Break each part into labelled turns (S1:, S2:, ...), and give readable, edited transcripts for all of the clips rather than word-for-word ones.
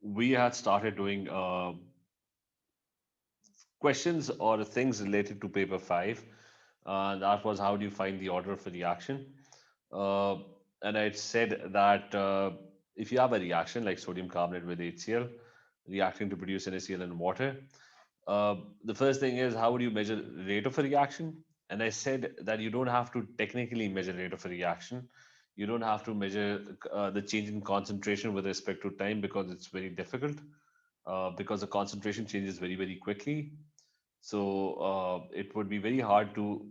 S1: we had started doing questions or things related to paper 5. That was how do you find the order of a reaction. Uh, and I said that if you have a reaction like sodium carbonate with HCl reacting to produce NaCl and water, the first thing is how would you measure rate of a reaction? And I said that you don't have to technically measure rate of a reaction. You don't have to measure the change in concentration with respect to time because it's very difficult because the concentration changes very, very quickly. So it would be very hard to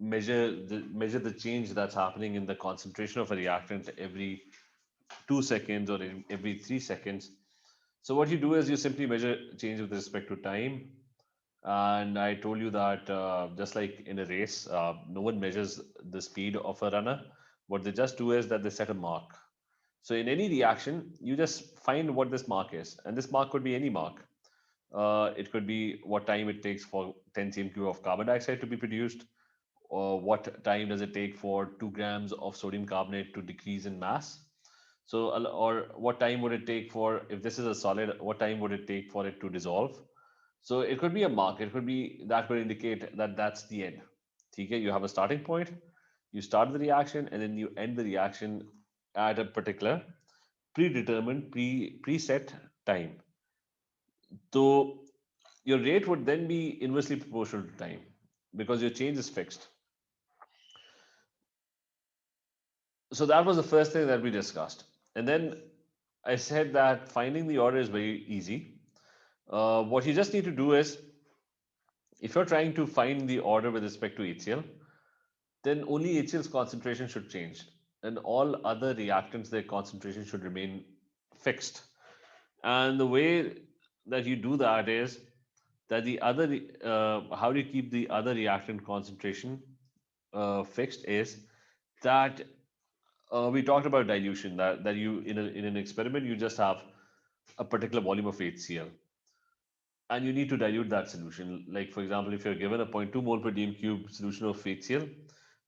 S1: measure the change that's happening in the concentration of a reactant every 2 seconds or every 3 seconds. So what you do is you simply measure change with respect to time. And I told you that just like in a race, no one measures the speed of a runner. What they just do is that they set a mark. So in any reaction, you just find what this mark is, and this mark could be any mark. It could be what time it takes for 10 cm³ of carbon dioxide to be produced, or what time does it take for 2 grams of sodium carbonate to decrease in mass. So, or what time would it take for, if this is a solid, what time would it take for it to dissolve? So it could be a mark. It could be that could indicate that that's the end. Okay, you have a starting point, you start the reaction, and then you end the reaction at a particular predetermined, preset time. So your rate would then be inversely proportional to time because your change is fixed. So that was the first thing that we discussed. And then I said that finding the order is very easy. What you just need to do is, if you're trying to find the order with respect to HCl, then only HCl's concentration should change. And all other reactants, their concentration should remain fixed. And the way that you do that is that how do you keep the other reactant concentration fixed is that we talked about dilution, that you in an experiment you just have a particular volume of HCl and you need to dilute that solution. Like for example, if you're given a 0.2 mole per dm cube solution of HCl,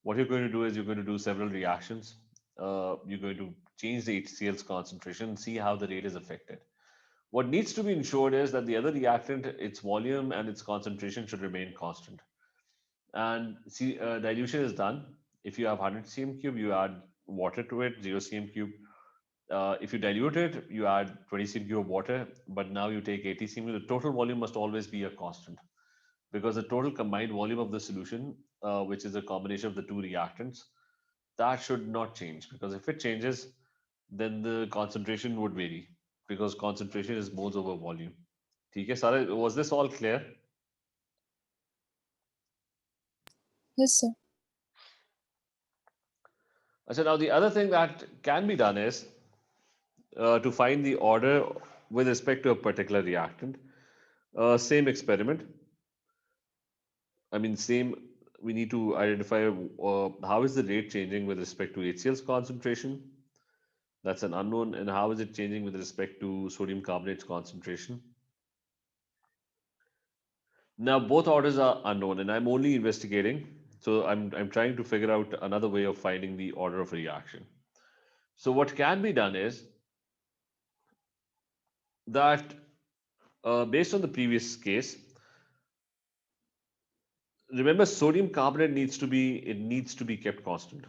S1: what you're going to do is you're going to do several reactions. You're going to change the HCl's concentration and see how the rate is affected. What needs to be ensured is that the other reactant, its volume and its concentration should remain constant. And see, dilution is done. If you have 100 cm³, you add water to it, 0 cm³. If you dilute it, you add 20 cm³ of water, but now you take 80 cm³. The total volume must always be a constant because the total combined volume of the solution, which is a combination of the two reactants, that should not change because if it changes, then the concentration would vary because concentration is moles over volume. Okay, Sarah, was this all clear?
S2: Yes, sir.
S1: So now the other thing that can be done is to find the order with respect to a particular reactant. Same experiment. I mean, same. We need to identify how is the rate changing with respect to HCl's concentration. That's an unknown. And how is it changing with respect to sodium carbonate's concentration? Now, both orders are unknown, and I'm only investigating. So I'm trying to figure out another way of finding the order of a reaction. So what can be done is that based on the previous case, remember sodium carbonate needs to be kept constant.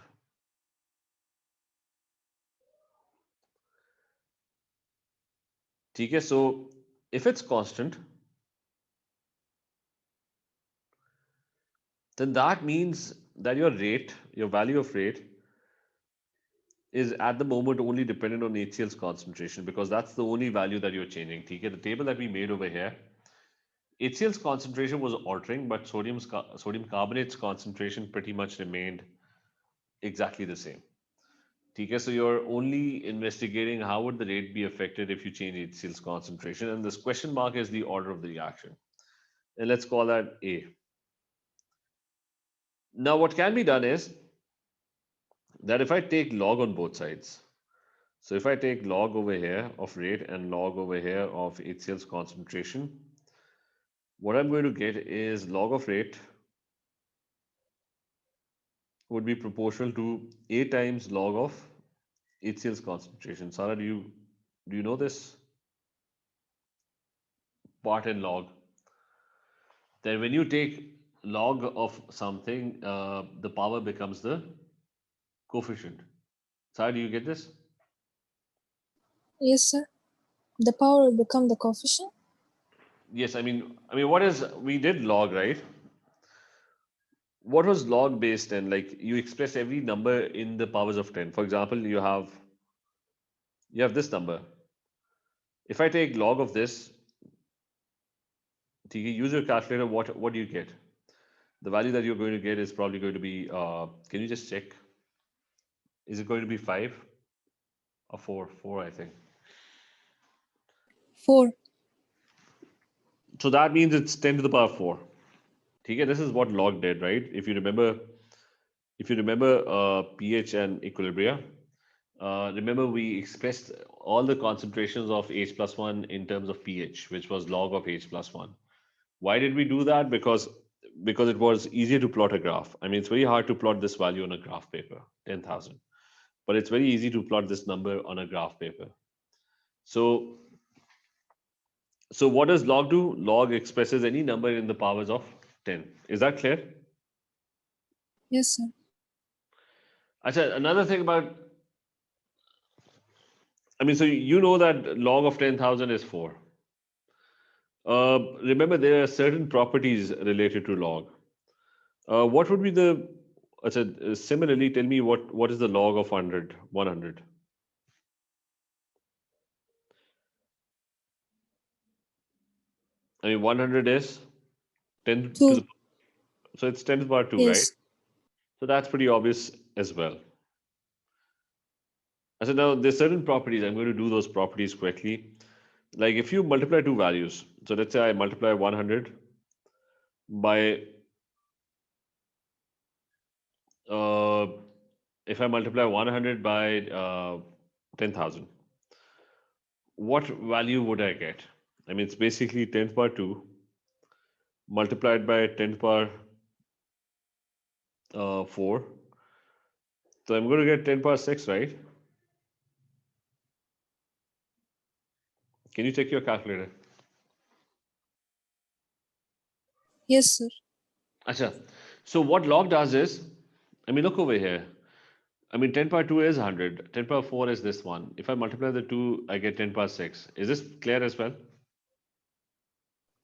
S1: Okay, so if it's constant, then that means that your value of rate, is at the moment only dependent on HCl's concentration because that's the only value that you're changing. Okay, the table that we made over here, HCl's concentration was altering, but sodium carbonate's concentration pretty much remained exactly the same. Okay, so you're only investigating how would the rate be affected if you change HCl's concentration, and this question mark is the order of the reaction. And let's call that A. Now, what can be done is that if I take log on both sides, so if I take log over here of rate and log over here of HCl's concentration, what I'm going to get is log of rate would be proportional to A times log of HCl's concentration. Sarah, do you know this? part in log, then when you take log of something, the power becomes the coefficient. So how do you get this?
S2: Yes, sir. The power will become the coefficient.
S1: Yes, I mean, what is we did log, right? What was log based in? Like you express every number in the powers of 10. For example, you have this number. If I take log of this, use your calculator. What do you get? The value that you're going to get is probably going to be. Can you just check? Is it going to be 5 or 4? 4, I think.
S2: 4.
S1: So that means it's 10 to the power 4. Okay, this is what log did, right? If you remember pH and equilibria, remember we expressed all the concentrations of H plus 1 in terms of pH, which was log of H plus 1. Why did we do that? Because it was easier to plot a graph. I mean, it's very hard to plot this value on a graph paper, 10,000, but it's very easy to plot this number on a graph paper. So, so what does log do? Log expresses any number in the powers of 10. Is that clear?
S2: Yes, sir.
S1: Achha, another thing about, I mean, so you know that log of 10,000 is 4. Remember, there are certain properties related to log. What would be the, similarly, tell me what is the log of 100? 100. I mean, 100 is 10 to
S2: 2.
S1: the, so it's 10 to the power 2, right?
S2: Yes.
S1: So that's pretty obvious as well. I said now there's certain properties. I'm going to do those properties quickly. Like if you multiply two values, so let's say I multiply 100 by uh, if I multiply 100 by 10,000, what value would I get? I mean, it's basically 10 to the power 2 multiplied by 10 to the power 4. So I'm going to get 10 to the power 6, right? Can you check your calculator?
S2: Yes, sir.
S1: Acha. So what log does is, I mean, look over here. I mean, 10 power 2 is 100. 10 power 4 is this one. If I multiply the two, I get 10 power 6. Is this clear as well?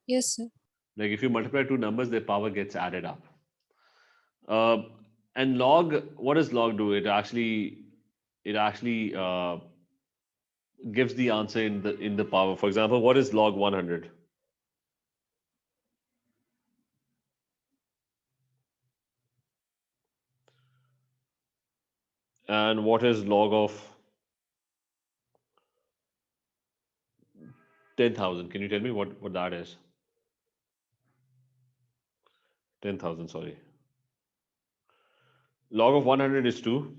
S2: Yes, sir.
S1: Like if you multiply two numbers, their power gets added up. Uh, and log, what does log do? It actually gives the answer in the power. For example, what is log 100? And what is log of 10,000? Can you tell me what that is? 10,000, sorry. Log of 100 is 2.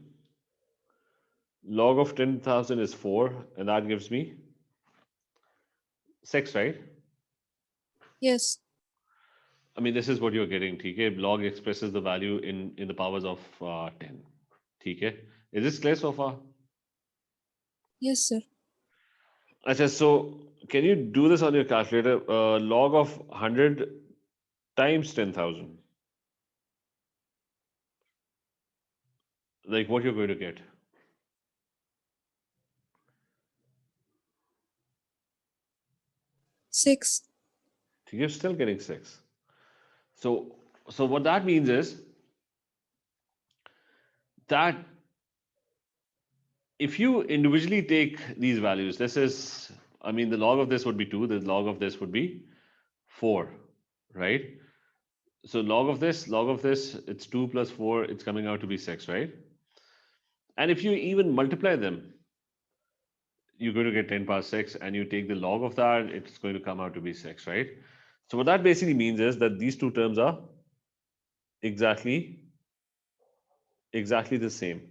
S1: Log of 10,000 is 4. And that gives me 6, right?
S2: Yes.
S1: I mean, this is what you're getting. TK log expresses the value in the powers of 10. TK, is this clear so far?
S2: Yes, sir.
S1: Achha, so can you do this on your calculator? Log of 100 times 10,000. Like what you're going to get.
S2: 6.
S1: You're still getting 6. So, so what that means is that if you individually take these values, this is, I mean, the log of this would be 2, the log of this would be 4, right? So log of this, it's 2 plus 4, it's coming out to be 6, right? And if you even multiply them, you're going to get 10 power 6, and you take the log of that, it's going to come out to be 6, right? So what that basically means is that these two terms are exactly exactly the same.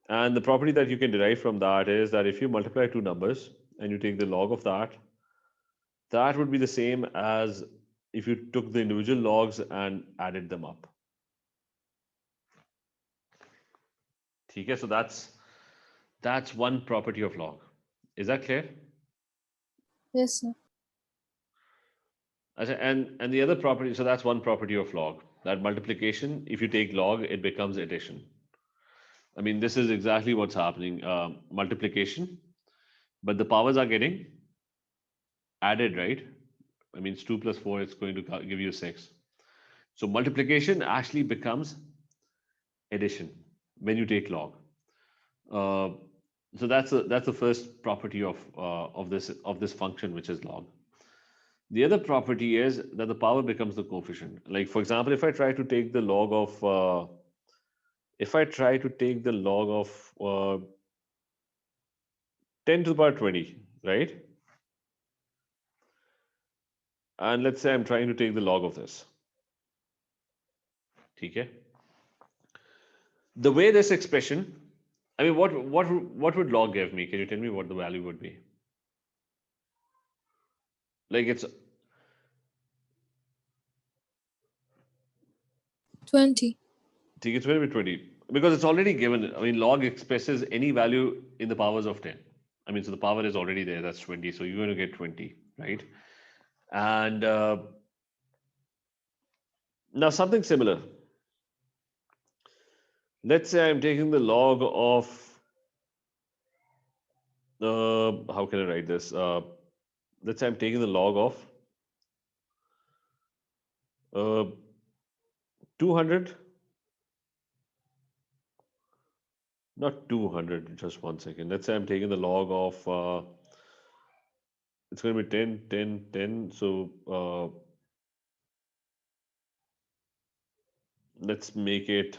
S1: And the property that you can derive from that is that if you multiply two numbers and you take the log of that, that would be the same as if you took the individual logs and added them up. Okay, so that's one property of log. Is that clear?
S2: Yes, sir.
S1: And the other property, so that's one property of log. That multiplication, if you take log, it becomes addition. I mean, this is exactly what's happening. Multiplication, but the powers are getting added, right? I mean, it's 2 plus 4, it's going to give you 6. So multiplication actually becomes addition when you take log. Uh, so that's the first property of this function, which is log. The other property is that the power becomes the coefficient. Like for example, if I try to take the log of 10 to the power 20, right? And let's say I'm trying to take the log of this. Okay. The way this expression, I mean, what would log give me? Can you tell me what the value would be? Like it's
S2: 20.
S1: think it's going to be 20 because it's already given. I mean, log expresses any value in the powers of 10. I mean, so the power is already there. That's 20. So you're going to get 20, right? And now something similar. Let's say I'm taking the log of, how can I write this? Let's say I'm taking the log of 200, not 200, just one second. Let's say I'm taking the log of, it's going to be 10, 10, 10. So let's make it,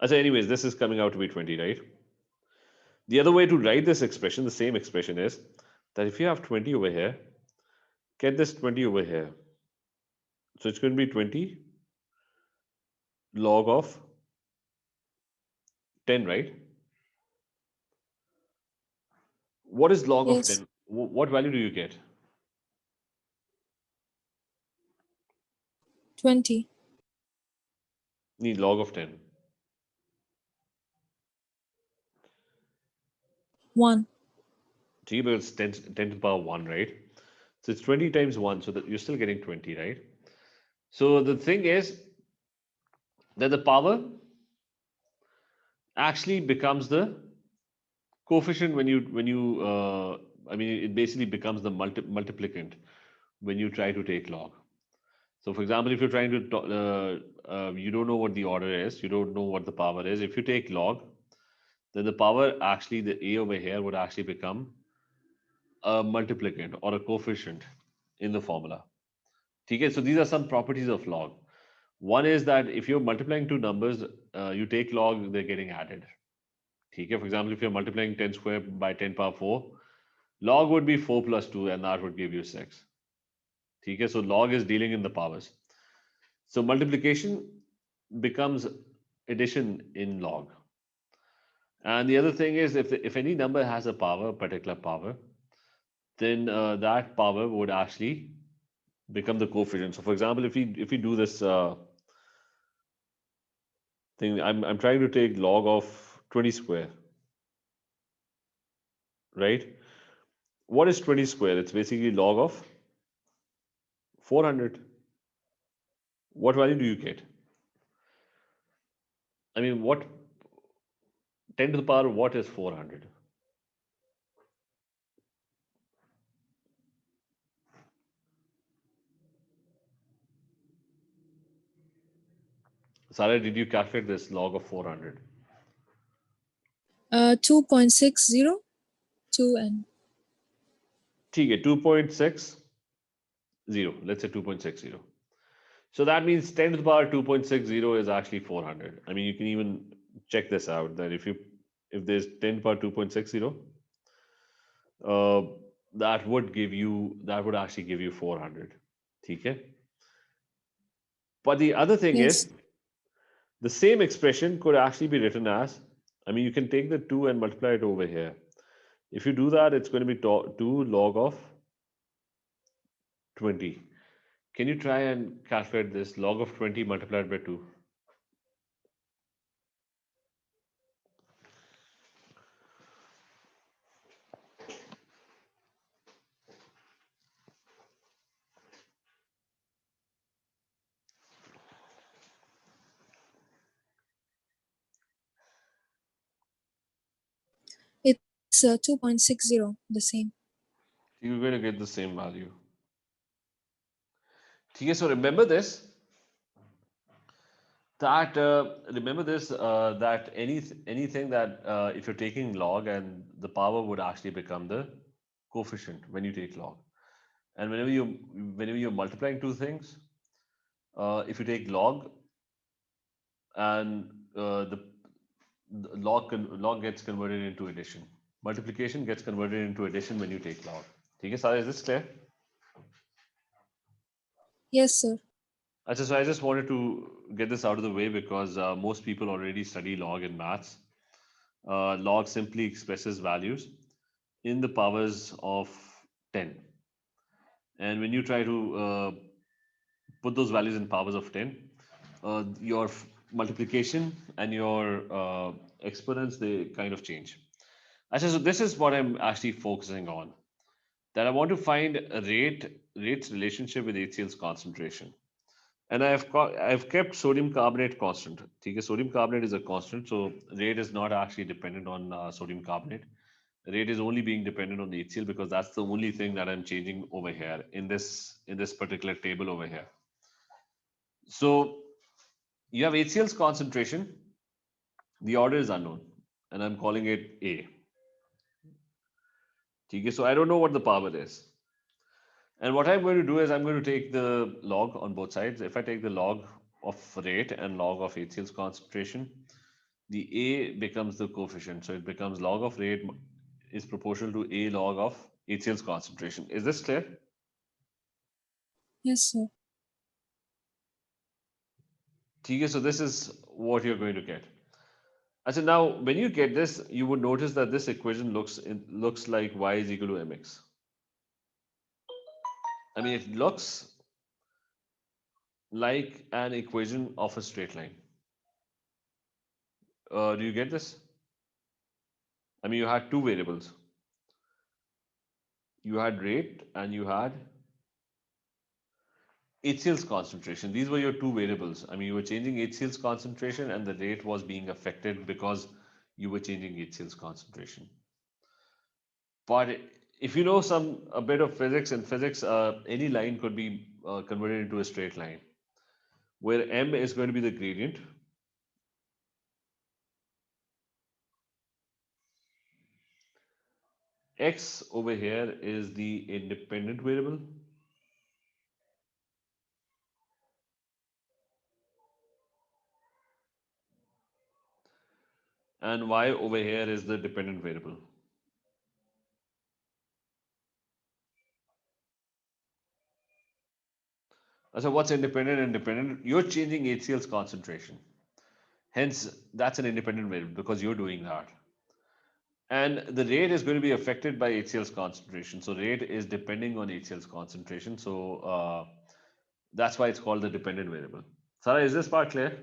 S1: so anyways, this is coming out to be 20, right? The other way to write this expression, the same expression is that if you have 20 over here, get this 20 over here. So it's going to be 20 log of 10, right? What is log of
S2: Yes.
S1: 10? What value do you get?
S2: 20.
S1: Need log of 10.
S2: 1.
S1: See, but it's 10 to the power 1, right? So it's 20 times 1, so that you're still getting 20, right? So the thing is that the power actually becomes the coefficient I mean, it basically becomes the multiplicand when you try to take log. So, for example, if you're trying to, you don't know what the order is, you don't know what the power is. If you take log, then the power actually, the a over here would actually become a multiplicand or a coefficient in the formula. Okay, so these are some properties of log. One is that if you're multiplying two numbers, you take log, they're getting added. Okay, for example, if you're multiplying 10 square by 10 power 4, log would be 4 plus 2, and that would give you 6. Okay, so log is dealing in the powers. So multiplication becomes addition in log. And the other thing is, if any number has a power, particular power, then that power would actually become the coefficient. So, for example, if we do this thing, I'm trying to take log of 20 square, right? What is 20 square? It's basically log of 400. What value do you get? I mean, what 10 to the power what is 400? Sarah, did you calculate this log of 400?
S2: 2.60. 2 and
S1: ठीक है 2.60. Let's say 2.60. So that means 10 to the power 2.60 is actually 400. I mean, you can even check this out that if there's 10 to the power 2.60, uh, that would actually give you 400. Okay? But the other thing
S2: yes.
S1: is the same expression could actually be written as, I mean, you can take the 2 and multiply it over here. If you do that, it's going to be 2 log of 20. Can you try and calculate this log of 20 multiplied by 2?
S2: Yes, sir. 2.60. The same.
S1: You're going to get the same value. Okay, so remember this that remember this that anything that if you're taking log and the power would actually become the coefficient when you take log, and whenever you're multiplying two things, if you take log and the log gets converted into addition, multiplication gets converted into addition when you take log. Okay, Sara, is this clear?
S2: Yes, sir.
S1: So I just wanted to get this out of the way because most people already study log in maths. Log simply expresses values in the powers of 10. And when you try to put those values in powers of 10, your multiplication and your exponents, they kind of change. So this is what I'm actually focusing on. That I want to find a rate's relationship with HCl's concentration. And I've kept sodium carbonate constant. Okay, sodium carbonate is a constant, so rate is not actually dependent on sodium carbonate. Rate is only being dependent on the HCl because that's the only thing that I'm changing over here in this particular table over here. So you have HCl's concentration. The order is unknown, and I'm calling it A. Okay, so I don't know what the power is. And what I'm going to do is I'm going to take the log on both sides. If I take the log of rate and log of HCl's concentration, the A becomes the coefficient. So it becomes log of rate is proportional to A log of HCl's concentration. Is this clear?
S2: Yes, sir.
S1: Okay, so this is what you're going to get. So now when you get this, you would notice that this equation looks like y is equal to mx. I mean, it looks like an equation of a straight line. Do you get this? I mean, you had two variables. You had rate and you had HCl's concentration. These were your two variables. I mean, you were changing HCl's concentration and the rate was being affected because you were changing HCl's concentration. But if you know a bit of physics, in physics, any line could be converted into a straight line, where m is going to be the gradient. X over here is the independent variable, and y over here is the dependent variable. So what's independent? Independent, you're changing HCl's concentration. Hence, that's an independent variable because you're doing that. And the rate is going to be affected by HCl's concentration. So rate is depending on HCl's concentration. So that's why it's called the dependent variable. Sarah, is this part clear?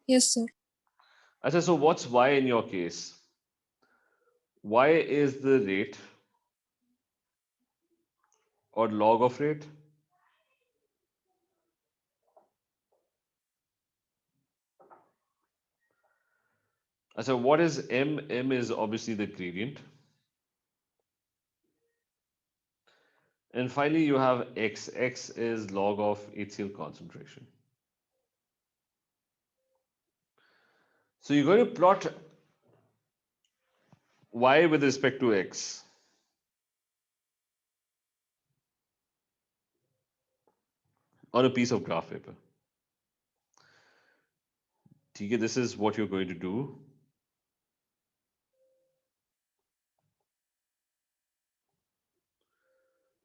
S2: Yes, sir.
S1: So what's y in your case? Y is the rate or log of rate. So what is m? M is obviously the gradient. And finally, you have x. X is log of HCl concentration. So you're going to plot y with respect to x on a piece of graph paper. Okay, this is what you're going to do.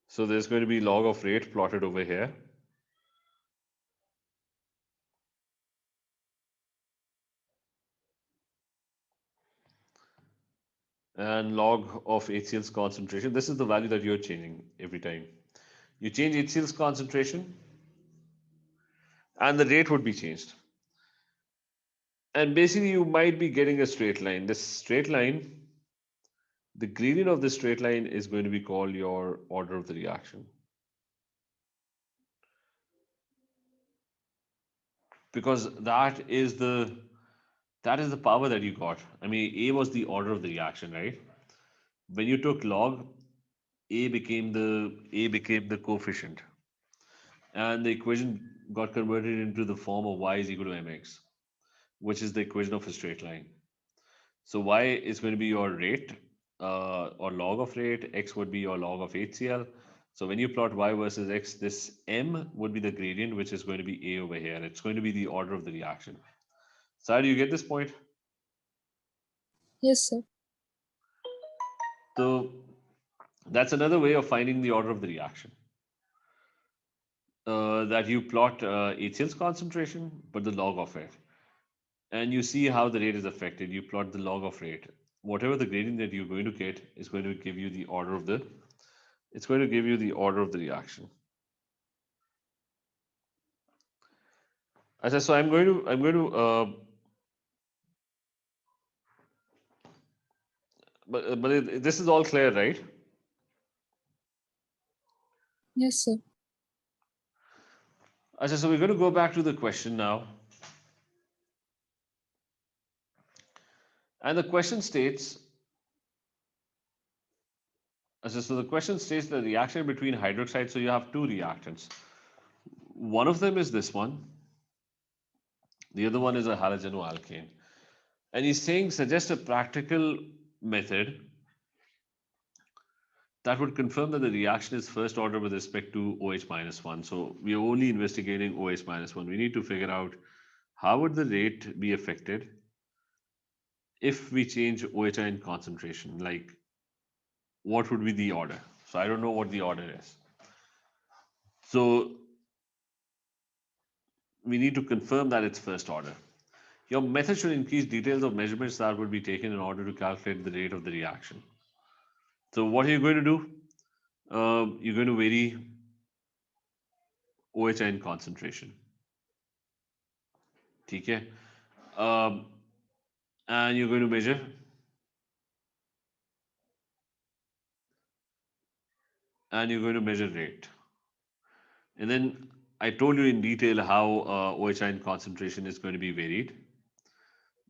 S1: So there's going to be log of rate plotted over here. And log of HCl's concentration. This is the value that you're changing every time. You change HCl's concentration and the rate would be changed. And basically you might be getting a straight line. This straight line, the gradient of this straight line is going to be called your order of the reaction. Because that is the That is the power that you got. I mean, A was the order of the reaction, right? When you took log, A became the coefficient, and the equation got converted into the form of y is equal to mx, which is the equation of a straight line. So y is going to be your rate or log of rate. X would be your log of HCl. So when you plot y versus x, this m would be the gradient, which is going to be A over here. It's going to be the order of the reaction. So how do you get this point?
S2: Yes, sir.
S1: So that's another way of finding the order of the reaction. That you plot HCl's concentration, but the log of it. And you see how the rate is affected. You plot the log of rate. Whatever the gradient that you're going to get is going to give you the order of the it's going to give you the order of the reaction. So this is all clear, right?
S2: Yes, sir.
S1: So we're going to go back to the question now, and the question states. So the question states the reaction between hydroxides. So you have two reactants. One of them is this one. The other one is a halogenoalkane. And he's saying suggest a practical method that would confirm that the reaction is first order with respect to OH minus 1. So we are only investigating OH minus 1. We need to figure out how would the rate be affected if we change OH ion concentration. Like, what would be the order? So I don't know what the order is. So we need to confirm that it's first order. Your method should increase details of measurements that would be taken in order to calculate the rate of the reaction. So what are you going to do? You're going to vary OH ion concentration. Okay? Um, and you're going to measure rate. And then I told you in detail how OH ion concentration is going to be varied.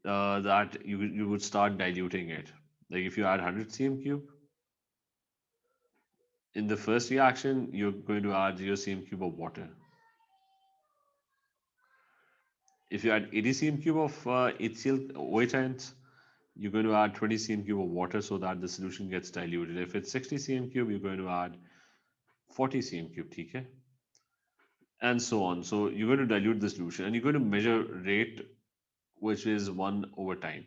S1: That you would start diluting it. Like if you add 100 cm cube in the first reaction, you're going to add 0 cm cube of water. If you add 80 cm cube of HCl OH ions, you're going to add 20 cm cube of water so that the solution gets diluted. If it's 60 cm cube, you're going to add 40 cm cube, okay? And so on. So you're going to dilute the solution and you're going to measure rate, which is 1 over time.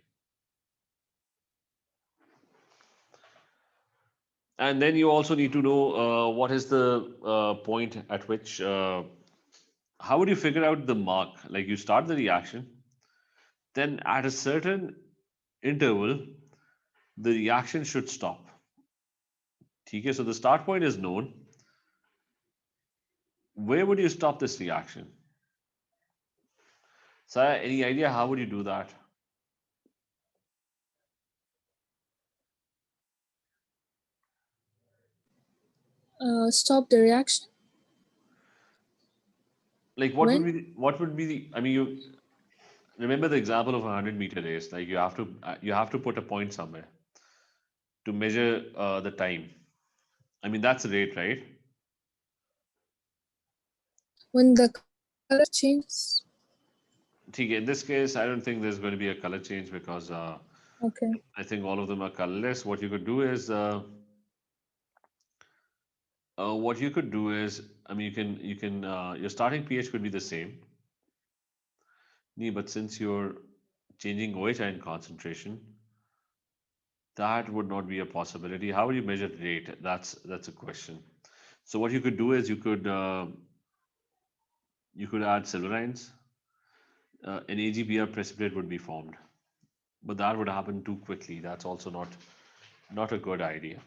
S1: And then you also need to know what is the point at which, how would you figure out the mark? Like you start the reaction, then at a certain interval, the reaction should stop. Okay, so the start point is known. Where would you stop this reaction? So, any idea how would you do that?
S2: Stop the reaction.
S1: Like,
S2: When?
S1: what would be the? I mean, you remember the example of a 100-meter race. Like, you have to put a point somewhere to measure the time. I mean, that's the rate, right?
S2: When the color changes.
S1: In this case, I don't think there's going to be a color change because
S2: Okay.
S1: I think all of them are colorless. What you could do is, I mean, your starting pH could be the same. Nee, but since you're changing OH ion concentration, that would not be a possibility. How would you measure rate? That's a question. So what you could do is you could add silver ions. An AgBr precipitate would be formed, but that would happen too quickly. That's also not a good idea.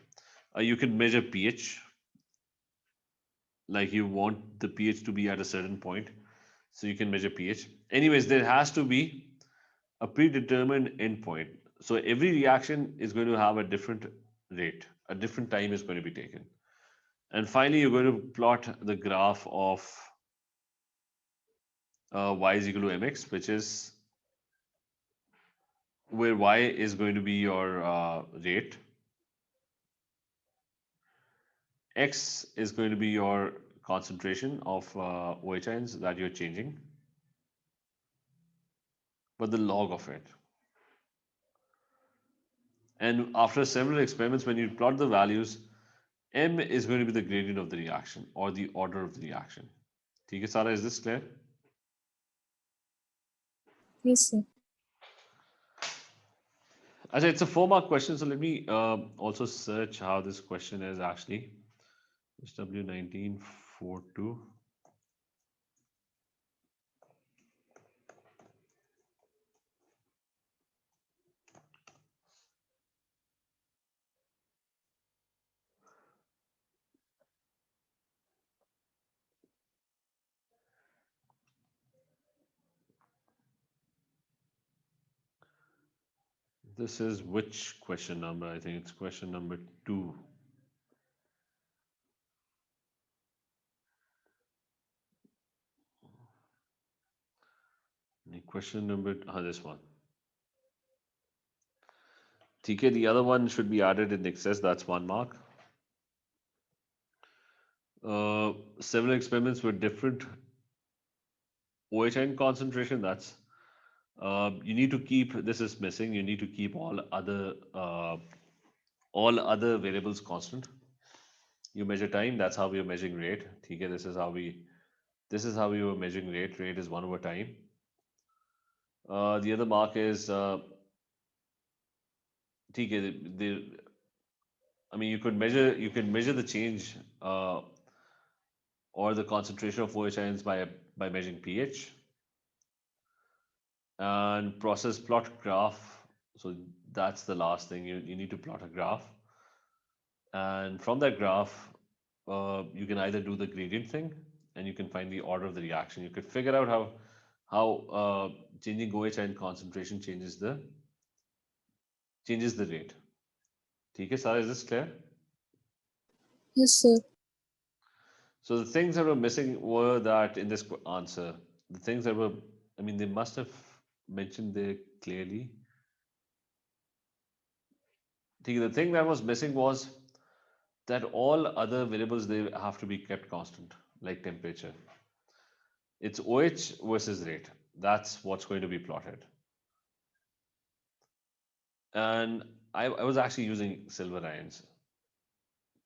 S1: You can measure pH, like you want the pH to be at a certain point, so you can measure pH. Anyways, there has to be a predetermined endpoint. So every reaction is going to have a different rate, a different time is going to be taken. And finally, you're going to plot the graph of y is equal to mx, which is where Y is going to be your rate, X is going to be your concentration of OH ions that you're changing, but the log of it. And after several experiments, when you plot the values, M is going to be the gradient of the reaction or the order of the reaction. ठीक है Sara, is this clear?
S2: Yes, sir.
S1: Actually, it's a 4 mark question, so let me also search how this question is actually. SW1942. This is which question number? I think it's question number 2. Question number, this one. TK, the other one should be added in excess, that's 1 mark. Several experiments with different OH concentration, that's you need to keep, this is missing, you need to keep all other variables constant. You measure time, that's how we are measuring rate. Okay, this is how we were measuring rate. Rate is 1 over time. The other mark is okay, I mean you can measure the change or the concentration of OH ions by measuring pH and process plot graph. So that's the last thing, you need to plot a graph, and from that graph you can either do the gradient thing and you can find the order of the reaction. You could figure out how changing OH ion concentration changes the rate. Okay, Sara, is this clear?
S2: Yes, sir.
S1: So the things that were missing were that in this answer, the things that were, I mean, they must have mentioned there clearly. The thing that was missing was that all other variables, they have to be kept constant, like temperature. It's OH versus rate. That's what's going to be plotted. And I was actually using silver ions.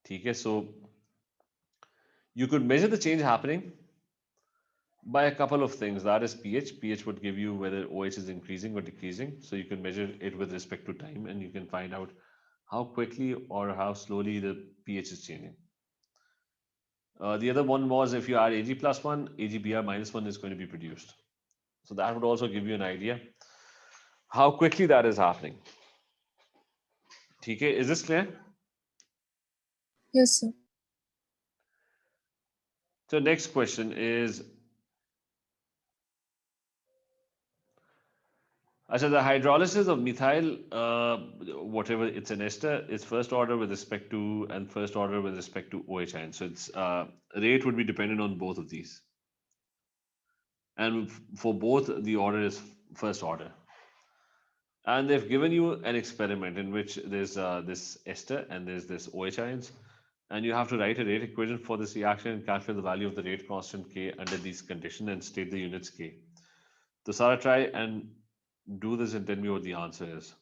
S1: Okay, so you could measure the change happening by a couple of things. That is pH. pH would give you whether OH is increasing or decreasing. So you can measure it with respect to time and you can find out how quickly or how slowly the pH is changing. The other one was if you add Ag plus 1, AgBr minus 1 is going to be produced. So that would also give you an idea how quickly that is happening. Okay, is this clear?
S2: Yes, sir.
S1: So next question is, so the hydrolysis of methyl, whatever, it's an ester, is first order with respect to and first order with respect to OH ion. So its rate would be dependent on both of these. And for both, the order is first order. And they've given you an experiment in which there's this ester and there's this OH ions. And you have to write a rate equation for this reaction and calculate the value of the rate constant K under these conditions and state the units K. So Sarah, try and do this and tell me what the answer is.